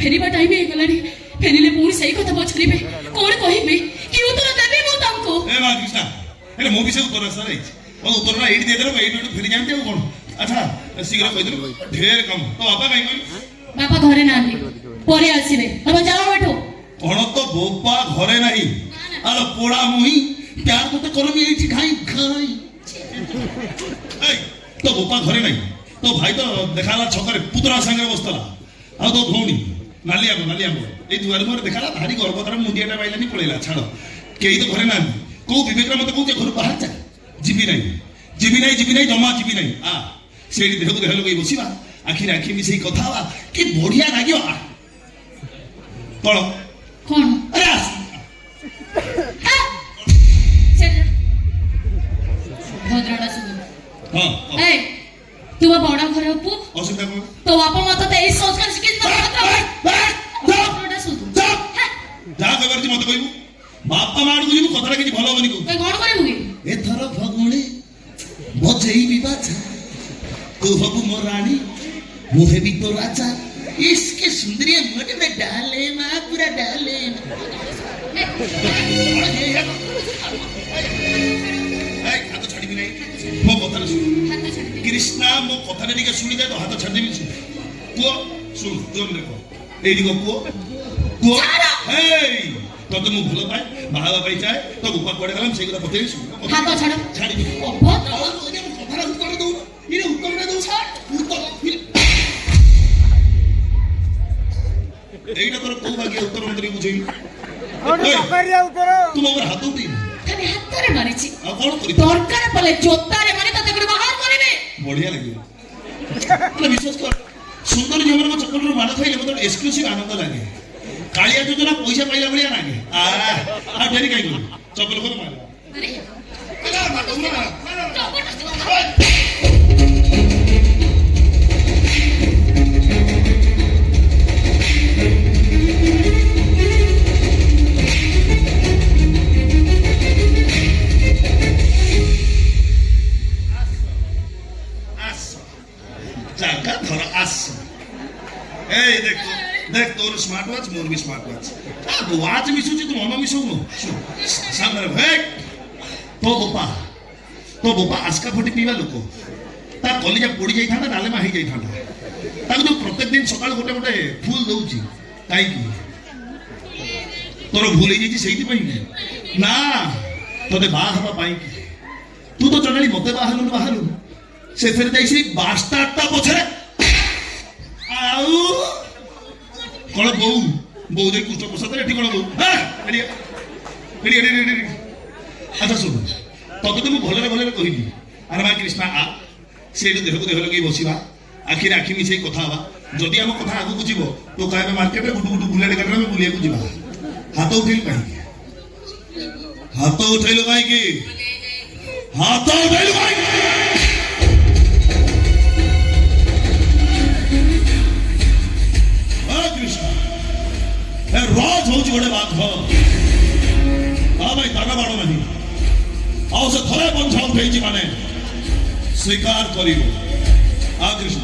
फेरिबा time हे गलानी फेरिले पूरी सही कथा पछरिबे कोन कहिबे कि उत्तर देबे मो तांको ए मा कृष्णा एले मो विषय उत्तर सर है ओ उत्तरना एडी दे देलो एडी फेरि जानते हो कोन अच्छा शीघ्र कहि दलो ढेर कम तो बापा कहि कहि बापा घरे नानी परे आसीबे अब जाओ बैठो कोन तो बोपा घरे नहीं आलो पोड़ा मुही प्यार तो करबी एठी खाई खाई ए तो बोपा घरे नहीं तो भाई तो देखाला छकरे पुतरा संगे बसतला आ तो भौणी नालिया ए दुआर मोर देखाला भारी गर्भधर मुंडियाटा पाइलानी पळेला छाड़ केही तो घरे नानी को विवेकरा मते कहू जे घर बाहर जा जीबी नहीं जमा जीबी नहीं आ सेडी देहको देह लगई बसिबा आखिर आखि मिसई कथा बा कि बढ़िया लागियो कोन अरे भद्रडा सुन हां ए तू बड़ा घर अपू असुविधा को तो बापा मत ते ई संस्कार शिकिन भद्रडा सुन जा खबर मत कहबू बापा माडू जीबू कथरा कि भलो बनी को ए कोन करबू के एथर फगुणी बजेई बिबाचा तू हबू मोर रानी मुहे भी तो राजा इसके सुंदरी मोटे में डाले मां पूरा डाले हाथ छाड़ी भी नहीं मो कथा सुन कृष्णा मो कथा ने सुनी दे तो हाथ छाड़ी भी सुन को सुन जोन देखो एडी को हे तो मु भलो पाए बाहा पाई चाहे तो ऊपर पड़े गलम से কথা पते सुन हाथ छाड़ छाड़ी भी भद्र कथा उत्तर दो ये उत्तर ना दो छाड़ उत्तर फिर এইটা তোর কো ভাগে উত্তর মন্ত্রী বুঝাই তুম আমার হাত উঠি আমি হাতরে মারিছি আর কোন করি দরকার পড়লে জোতারে মারি তাতে করে বাহার করিবে বড়িয়া লাগিও মানে বিশেষ করে সুন্দর জীবনের চক্করରୁ মাড খাইলে মতো এক্সক্লুসিভ আনন্দ লাগে কালিয়া যোজনা পয়সা পাইলা ভলিয়া লাগে আর ডেরি কাই করি চক্কর করে মারে আরে देख तोर स्मार्ट वॉच मोर भी स्मार्ट वॉच वॉच मिसुची तू मनो मिसु नो सामने भाई तो बोपा आस्का फटी पीवा लोको ता कलिजा पड़ी जाई थांदा डालेमा ही जाई थांदा ता तो प्रत्येक दिन सकाळ गोटे गोटे फूल दउची काई की तोर भूल ही जाई सेही पई ना तोते बा हबा पाई तू तो चनाली मते बाहलु से फिर जाई से बास्टारटा पछरे आउ कौन बो दे कुछ प्रसाद एठी कौन बो एडी अच्छा सुन तब तो मु भलरे कहबी अरे मां कृष्णा आ सेठी देह को देह लगे बसिबा आखिर आखि मिसई कथा हवा जदि हम कथा आगु को जीवो तो कहबे मार्केट रे गुडु गुडु बुलेट करना में बुलिया को जीवा हाथ उठेल काई राज हूँ गोटे बाघ भाई ताना बाड़ नहीं आओ से थरे पंछा उठे माने स्वीकार कर आ कृष्ण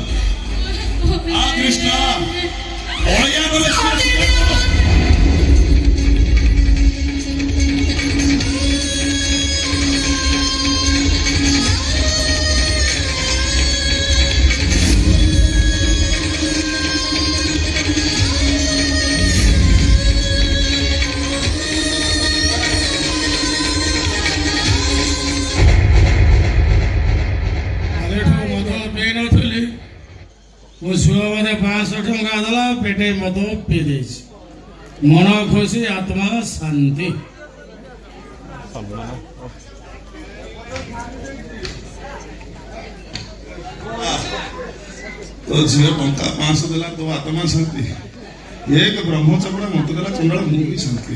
मते 500 टंका दला पेटे मद पी दे मन खुशी आत्मा शांति तो झील टंका 500 देला तो आत्मा शांति एक ब्रह्मचपड़ा मत देला चंडाल मु भी शांति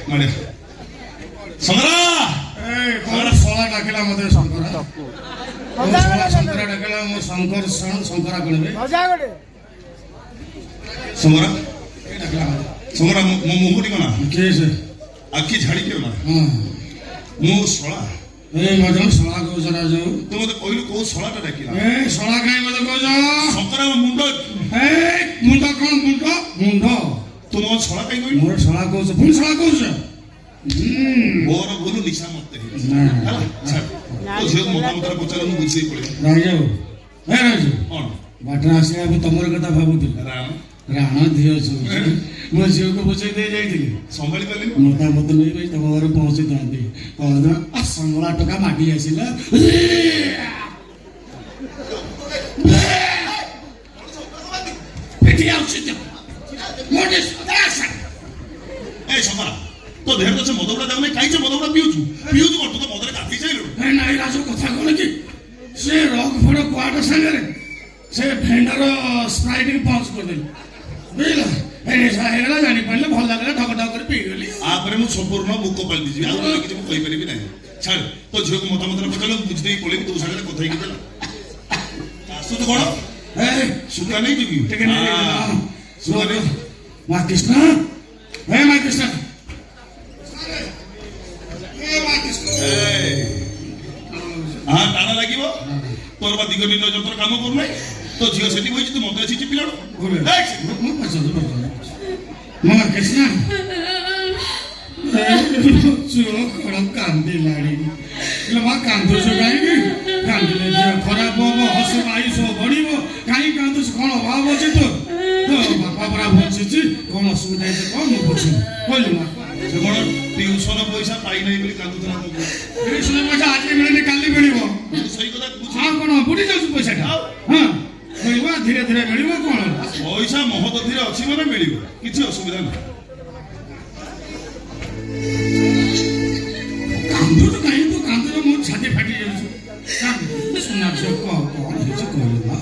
माने संग्रा कौन सोला डाकिला मते शंकरा शंकरा डाकिला मो शंकर शंकरा कणबे संग्रा संग्रा मो मुहुटी कोना केसे आखी झाड़ी क्यों ना मु सोला ଏ ମଜ ଶଳା କହୁଛ ରାଜ ତୁ ମତେ କହିଲୁ କୋଉ ଶଳାଟା ଡାକିଲା ଏ ଶଳା କାଇଁ ମତେ କହୁଛ ଶଙ୍କରା ମୁଣ୍ଡ ଏ ମୁଣ୍ଡ କଣ ମୁଣ୍ଡ ମୁଣ୍ଡ ତୁ ମୋ ଶଳା କାଇଁ କହିଲୁ ମୋର ଶଳା କହୁଛ ପୁଣି ଶଳା କହୁଛ ମୋର ଭୁଲ ନିଶା ମତେ ହେଇଛି ନା। ହେଲା ଛାଡ ତୋ ଝିଅକୁ ମତାମତରେ ପଚାର ମୁଁ ବୁଝେଇ ପଡିବ ରାଜ ଏ ରାଜ କଣ ବାଟରେ ଆସିଲା ମୁଁ ତମର କଥା ଭାବୁଥିଲି ରାଣ ରାଣ ଧିଅ ଶୋଉଛି ମୋ ଝିଅକୁ ବୁଝେଇ ଦେଇ ଯାଇଥିଲି ସମ୍ଭାଳି ପାରିଲି ମତାମତ ନେଇ ତମ ଘରେ ପହଞ୍ଚିଥାନ୍ତି ପହଞ୍ଚିଲା ସମ୍ବଳା ଟଙ୍କା ମାଗି ଆସିଲା পেটি আউছি তো মোটে আশা ଏ ଶଙ୍କରା ତୋ ଦେହରେ ତ ସେ ମଦ ଗୁଡା ଯାଉନି କାହିଁ ସେ ମଦ ଗୁଡା ପିଉଛୁ ପିଉଛୁ କଣ ତୁ ତ ମଦରେ ଗାଧେଇ ସାଇଲୁଣି ଏ ନାଇଁ ରାଜ କଥା କଣ କି ସେ ରକ୍ ଫଡ଼ କୁଆଟ ସାଙ୍ଗରେ ସେ ଭେଣ୍ଡର ସ୍ପ୍ରାଇଟ୍ କି ପଞ୍ଚ କରିଦେଲି ବୁଝିଲ ଏ ନିଶା ହେଇଗଲା ଜାଣିପାରିଲେ ଭଲ ଲାଗିଲା ଢକ ଢକ କରି ପିଇଗଲି ଆପରେ ମୁଁ ସମ୍ପୂର୍ଣ୍ଣ ମୁକ ପାଲଟିଯିବି ଆଉ ଗୋଟେ କିଛି ମୁଁ କହିପାରିବି ନାହିଁ ଛାଡ ତୋ ଝିଅକୁ ମତାମତରେ ପଚାରିଲେ ମୁଁ ବୁଝି ଦେଇ ପଳେଇବି ତୋ ସାଙ୍ଗରେ କଥା ହେଇକି ଦେଲା ଆସୁଛୁ କଣ ଏ ସୁକା ନେଇ ଯିବି ଟିକେ ସୁକା ନେଇ ମା କୃଷ୍ଣ ଏ ମା କୃଷ୍ଣ ହଁ ଟାଣା ଲାଗିବ ତୋର ବା ଦିଗ ନିର୍ଣ୍ଣୟ ଯନ୍ତ୍ର କାମ କରୁନାହିଁ ତୋ ଝିଅ ସେଠି ବଇଛି ତୁ ମତେ ଆସିଛି ପିଲାడు ମା କୃଷ୍ଣ କଣ କାନ୍ଦିଲାଣି ମା କାନ୍ଦୁଛୁ କାହିଁକି କାନ୍ଦିଲେ ଦେହ ଖରାପ ହବ ହସ ଆୟୁଷ ବଢିବ କାହିଁ କାନ୍ଦୁଛୁ କଣ ଅଭାବ ଅଛି ତୋ ବାପା ପରା ବଞ୍ଚିଛି କଣ ଅସୁବିଧା ହେଇଛି କଣ ମୁଁ ବୁଝିବି କହିଲୁ ମା ସେ କଣ ଟିଉସନ ପଇସା ପାଇନାହିଁ ବୋଲି କାନ୍ଦୁଥିଲା ମୋ ପୁଅ। ଟିଉସନ ପଇସା ଆଜି ମିଳେନି କାଲି ମିଳିବ ମୁଁ ସେଇ କଥା ବୁଝି ଆଉ କଣ ବୁଡି ଯାଉଛି ପଇସାଟା ହଁ ମିଳିବ ଧୀରେ ଧୀରେ ମିଳିବ କଣ ପଇସା ମହୋଦଧିରେ ଅଛି ମାନେ ମିଳିବ କିଛି ଅସୁବିଧା ନାହିଁ କାନ୍ଦୁଛୁ କାହିଁ ତୁ କାନ୍ଦୁଛୁ ମୋ ଛାତି ଫାଟି ଯାଉଛି ସୁନା ଝିଅ କଣ ହେଇଛି କହିଲୁ ମା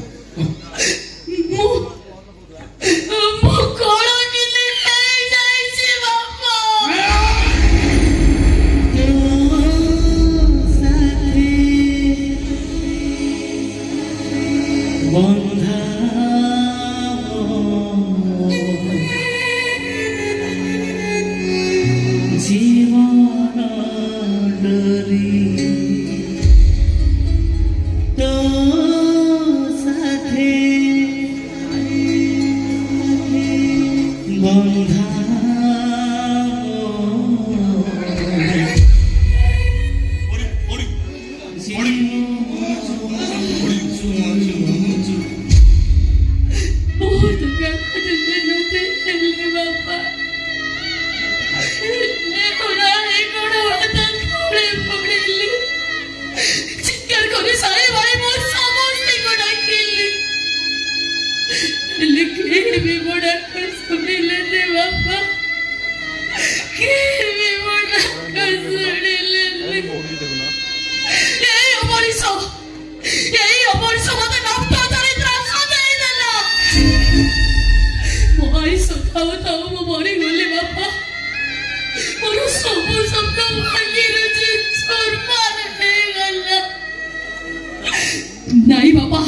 नहीं बाबा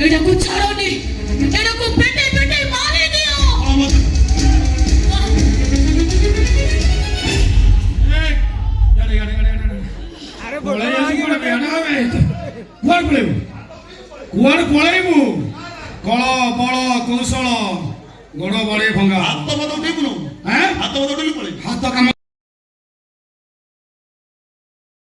एटा को छाड़ोनी एटा को पेटे पेटे मारे दियो अरे बोले कुआड़ पळेबु कळ बळ कौशल ଗୋଡ଼ ବଢ଼େଇ ଭଙ୍ଗା ହାତ ମତ ଉଠେଇ